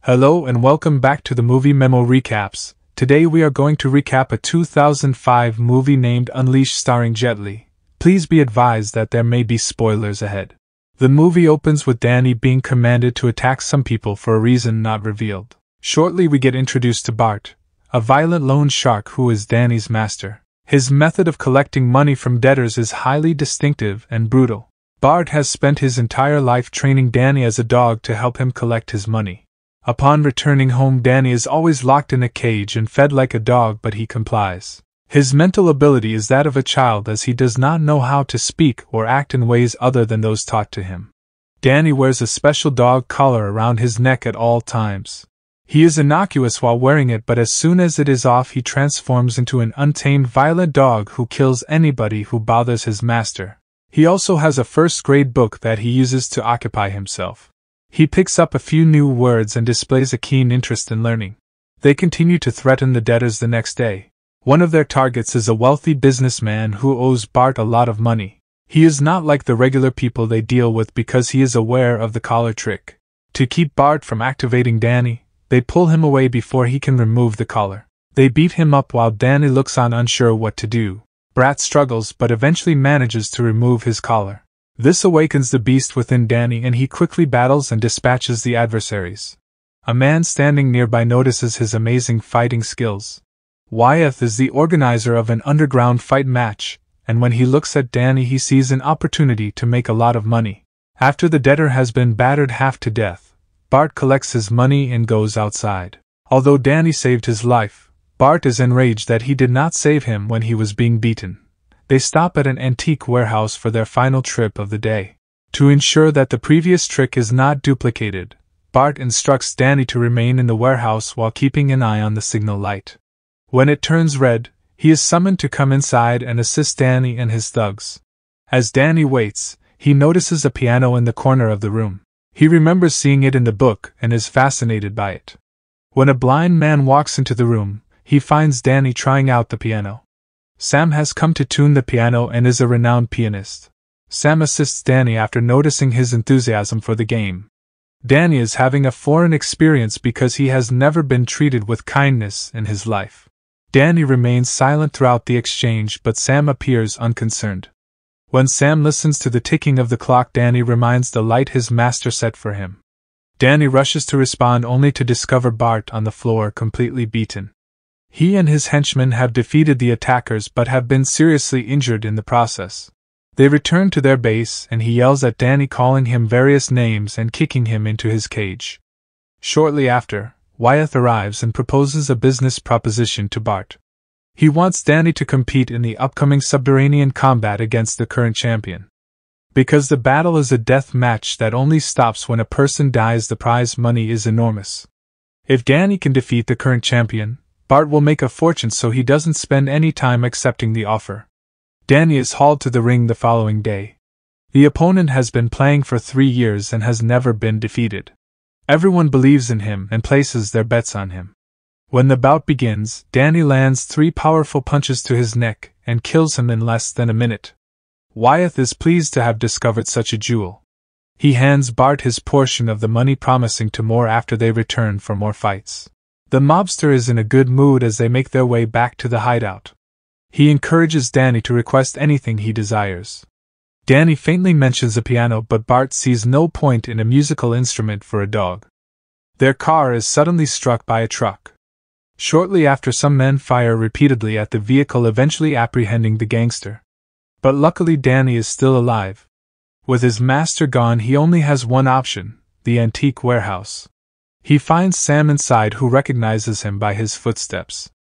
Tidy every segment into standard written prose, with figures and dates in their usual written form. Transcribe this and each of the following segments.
Hello and welcome back to the Movie Memo Recaps. Today we are going to recap a 2005 movie named Unleashed starring Jet Li. Please be advised that there may be spoilers ahead. The movie opens with Danny being commanded to attack some people for a reason not revealed. Shortly we get introduced to Bart, a violent loan shark who is Danny's master. His method of collecting money from debtors is highly distinctive and brutal. Bart has spent his entire life training Danny as a dog to help him collect his money. Upon returning home, Danny is always locked in a cage and fed like a dog, but he complies. His mental ability is that of a child, as he does not know how to speak or act in ways other than those taught to him. Danny wears a special dog collar around his neck at all times. He is innocuous while wearing it, but as soon as it is off he transforms into an untamed violent dog who kills anybody who bothers his master. He also has a first-grade book that he uses to occupy himself. He picks up a few new words and displays a keen interest in learning. They continue to threaten the debtors the next day. One of their targets is a wealthy businessman who owes Bart a lot of money. He is not like the regular people they deal with because he is aware of the collar trick. To keep Bart from activating Danny, they pull him away before he can remove the collar. They beat him up while Danny looks on, unsure what to do. Bart struggles but eventually manages to remove his collar. This awakens the beast within Danny and he quickly battles and dispatches the adversaries. A man standing nearby notices his amazing fighting skills. Wyeth is the organizer of an underground fight match, and when he looks at Danny he sees an opportunity to make a lot of money. After the debtor has been battered half to death, Bart collects his money and goes outside. Although Danny saved his life, Bart is enraged that he did not save him when he was being beaten. They stop at an antique warehouse for their final trip of the day. To ensure that the previous trick is not duplicated, Bart instructs Danny to remain in the warehouse while keeping an eye on the signal light. When it turns red, he is summoned to come inside and assist Danny and his thugs. As Danny waits, he notices a piano in the corner of the room. He remembers seeing it in the book and is fascinated by it. When a blind man walks into the room, he finds Danny trying out the piano. Sam has come to tune the piano and is a renowned pianist. Sam assists Danny after noticing his enthusiasm for the game. Danny is having a foreign experience because he has never been treated with kindness in his life. Danny remains silent throughout the exchange, but Sam appears unconcerned. When Sam listens to the ticking of the clock, Danny reminds the light his master set for him. Danny rushes to respond only to discover Bart on the floor completely beaten. He and his henchmen have defeated the attackers but have been seriously injured in the process. They return to their base and he yells at Danny, calling him various names and kicking him into his cage. Shortly after, Wyeth arrives and proposes a business proposition to Bart. He wants Danny to compete in the upcoming subterranean combat against the current champion. Because the battle is a death match that only stops when a person dies, the prize money is enormous. If Danny can defeat the current champion, Bart will make a fortune, so he doesn't spend any time accepting the offer. Danny is hauled to the ring the following day. The opponent has been playing for 3 years and has never been defeated. Everyone believes in him and places their bets on him. When the bout begins, Danny lands 3 powerful punches to his neck and kills him in less than a minute. Wyeth is pleased to have discovered such a jewel. He hands Bart his portion of the money, promising to more after they return for more fights. The mobster is in a good mood as they make their way back to the hideout. He encourages Danny to request anything he desires. Danny faintly mentions a piano, but Bart sees no point in a musical instrument for a dog. Their car is suddenly struck by a truck. Shortly after, some men fire repeatedly at the vehicle, eventually apprehending the gangster. But luckily Danny is still alive. With his master gone, he only has one option: the antique warehouse. He finds Sam inside, who recognizes him by his footsteps.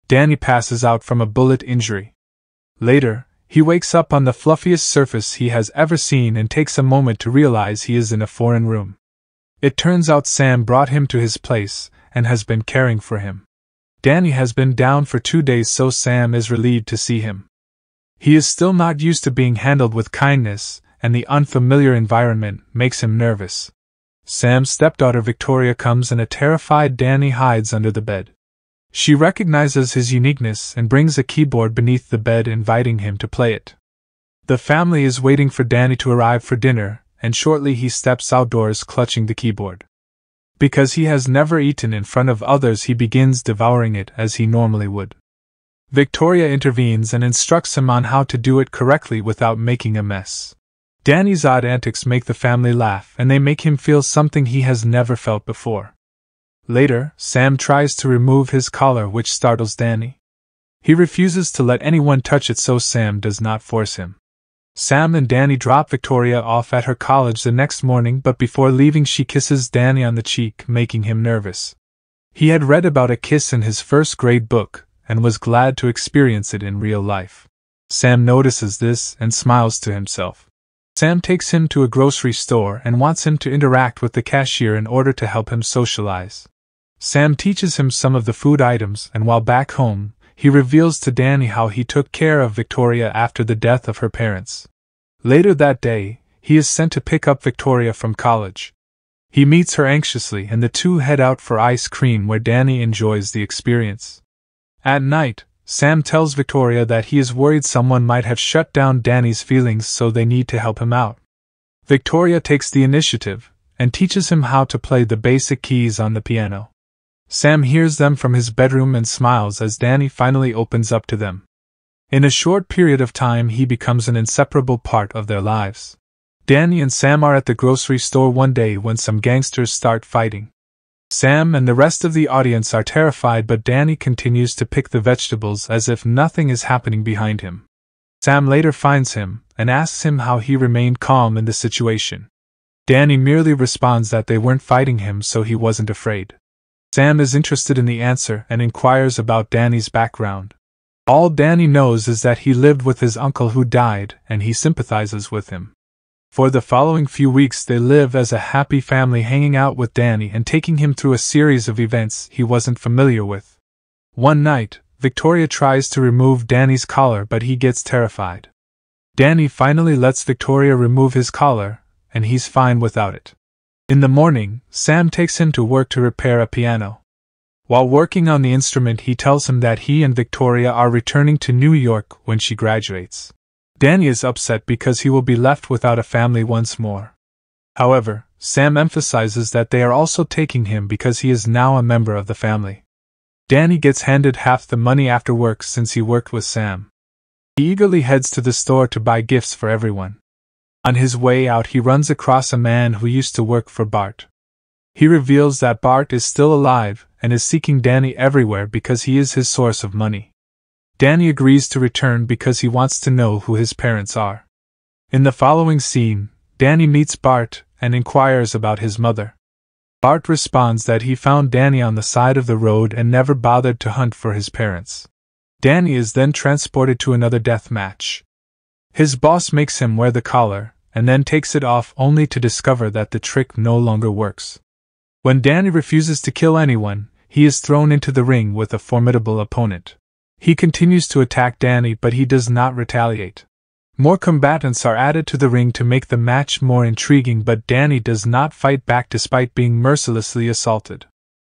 Danny passes out from a bullet injury. Later, he wakes up on the fluffiest surface he has ever seen and takes a moment to realize he is in a foreign room. It turns out Sam brought him to his place and has been caring for him. Danny has been down for 2 days, so Sam is relieved to see him. He is still not used to being handled with kindness, and the unfamiliar environment makes him nervous. Sam's stepdaughter Victoria comes and a terrified Danny hides under the bed. She recognizes his uniqueness and brings a keyboard beneath the bed, inviting him to play it. The family is waiting for Danny to arrive for dinner, and shortly he steps outdoors clutching the keyboard. Because he has never eaten in front of others, he begins devouring it as he normally would. Victoria intervenes and instructs him on how to do it correctly without making a mess. Danny's odd antics make the family laugh, and they make him feel something he has never felt before. Later, Sam tries to remove his collar, which startles Danny. He refuses to let anyone touch it, so Sam does not force him. Sam and Danny drop Victoria off at her college the next morning, but before leaving she kisses Danny on the cheek, making him nervous. He had read about a kiss in his first grade book, and was glad to experience it in real life. Sam notices this and smiles to himself. Sam takes him to a grocery store and wants him to interact with the cashier in order to help him socialize. Sam teaches him some of the food items, and while back home, he reveals to Danny how he took care of Victoria after the death of her parents. Later that day, he is sent to pick up Victoria from college. He meets her anxiously, and the two head out for ice cream, where Danny enjoys the experience. At night, Sam tells Victoria that he is worried someone might have shut down Danny's feelings, so they need to help him out. Victoria takes the initiative and teaches him how to play the basic keys on the piano. Sam hears them from his bedroom and smiles as Danny finally opens up to them. In a short period of time, he becomes an inseparable part of their lives. Danny and Sam are at the grocery store one day when some gangsters start fighting. Sam and the rest of the audience are terrified, but Danny continues to pick the vegetables as if nothing is happening behind him. Sam later finds him and asks him how he remained calm in the situation. Danny merely responds that they weren't fighting him, so he wasn't afraid. Sam is interested in the answer and inquires about Danny's background. All Danny knows is that he lived with his uncle who died, and he sympathizes with him. For the following few weeks they live as a happy family, hanging out with Danny and taking him through a series of events he wasn't familiar with. One night, Victoria tries to remove Danny's collar, but he gets terrified. Danny finally lets Victoria remove his collar, and he's fine without it. In the morning, Sam takes him to work to repair a piano. While working on the instrument, he tells him that he and Victoria are returning to New York when she graduates. Danny is upset because he will be left without a family once more. However, Sam emphasizes that they are also taking him because he is now a member of the family. Danny gets handed half the money after work since he worked with Sam. He eagerly heads to the store to buy gifts for everyone. On his way out, he runs across a man who used to work for Bart. He reveals that Bart is still alive and is seeking Danny everywhere because he is his source of money. Danny agrees to return because he wants to know who his parents are. In the following scene, Danny meets Bart and inquires about his mother. Bart responds that he found Danny on the side of the road and never bothered to hunt for his parents. Danny is then transported to another death match. His boss makes him wear the collar, and then takes it off only to discover that the trick no longer works. When Danny refuses to kill anyone, he is thrown into the ring with a formidable opponent. He continues to attack Danny, but he does not retaliate. More combatants are added to the ring to make the match more intriguing, but Danny does not fight back despite being mercilessly assaulted.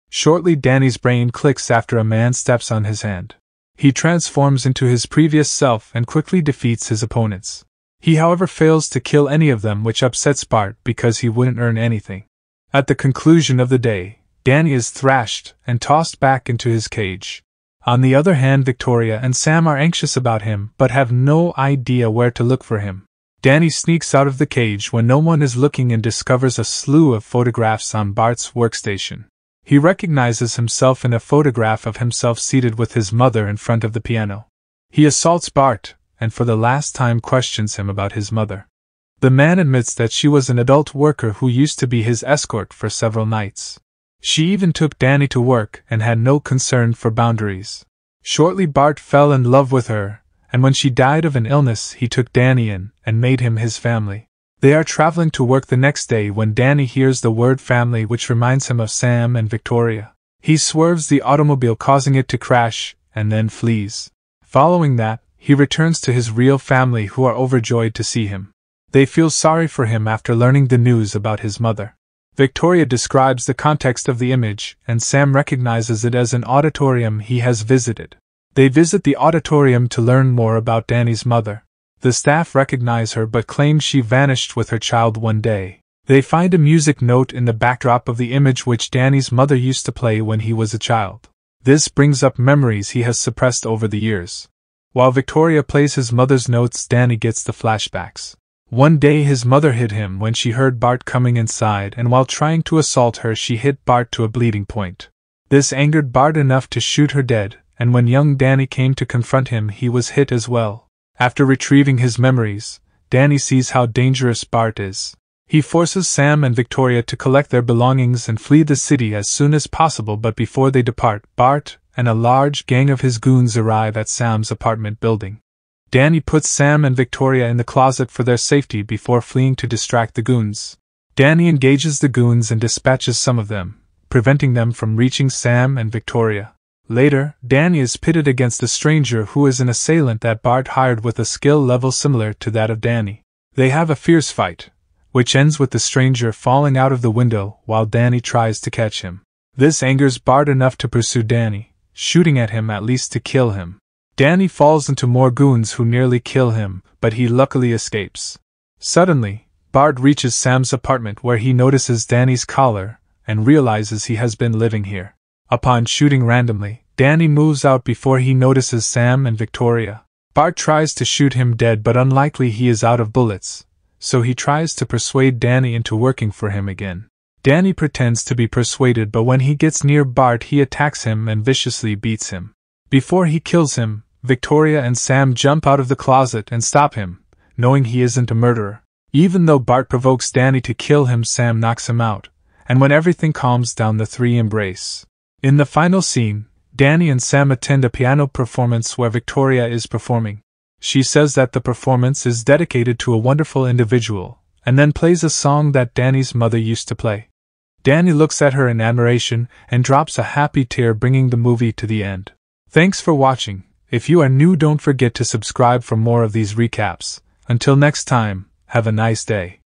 Shortly, Danny's brain clicks after a man steps on his hand. He transforms into his previous self and quickly defeats his opponents. He, however, fails to kill any of them, which upsets Bart because he wouldn't earn anything. At the conclusion of the day, Danny is thrashed and tossed back into his cage. On the other hand, Victoria and Sam are anxious about him but have no idea where to look for him. Danny sneaks out of the cage when no one is looking and discovers a slew of photographs on Bart's workstation. He recognizes himself in a photograph of himself seated with his mother in front of the piano. He assaults Bart, and for the last time questions him about his mother. The man admits that she was an adult worker who used to be his escort for several nights. She even took Danny to work and had no concern for boundaries. Shortly, Bart fell in love with her, and when she died of an illness, he took Danny in and made him his family. They are traveling to work the next day when Danny hears the word family, which reminds him of Sam and Victoria. He swerves the automobile, causing it to crash, and then flees. Following that, he returns to his real family, who are overjoyed to see him. They feel sorry for him after learning the news about his mother. Victoria describes the context of the image, and Sam recognizes it as an auditorium he has visited. They visit the auditorium to learn more about Danny's mother. The staff recognize her but claim she vanished with her child one day. They find a music note in the backdrop of the image which Danny's mother used to play when he was a child. This brings up memories he has suppressed over the years. While Victoria plays his mother's notes, Danny gets the flashbacks. One day his mother hit him when she heard Bart coming inside, and while trying to assault her she hit Bart to a bleeding point. This angered Bart enough to shoot her dead, and when young Danny came to confront him he was hit as well. After retrieving his memories, Danny sees how dangerous Bart is. He forces Sam and Victoria to collect their belongings and flee the city as soon as possible, but before they depart, Bart and a large gang of his goons arrive at Sam's apartment building. Danny puts Sam and Victoria in the closet for their safety before fleeing to distract the goons. Danny engages the goons and dispatches some of them, preventing them from reaching Sam and Victoria. Later, Danny is pitted against a stranger who is an assailant that Bart hired with a skill level similar to that of Danny. They have a fierce fight, which ends with the stranger falling out of the window while Danny tries to catch him. This angers Bart enough to pursue Danny, shooting at him at least to kill him. Danny falls into more goons who nearly kill him, but he luckily escapes. Suddenly, Bart reaches Sam's apartment where he notices Danny's collar and realizes he has been living here. Upon shooting randomly, Danny moves out before he notices Sam and Victoria. Bart tries to shoot him dead, but unlikely he is out of bullets, so he tries to persuade Danny into working for him again. Danny pretends to be persuaded, but when he gets near Bart he attacks him and viciously beats him. Before he kills him, Victoria and Sam jump out of the closet and stop him, knowing he isn't a murderer. Even though Bart provokes Danny to kill him, Sam knocks him out, and when everything calms down the three embrace. In the final scene, Danny and Sam attend a piano performance where Victoria is performing. She says that the performance is dedicated to a wonderful individual, and then plays a song that Danny's mother used to play. Danny looks at her in admiration and drops a happy tear, bringing the movie to the end. Thanks for watching. If you are new, don't forget to subscribe for more of these recaps. Until next time, have a nice day.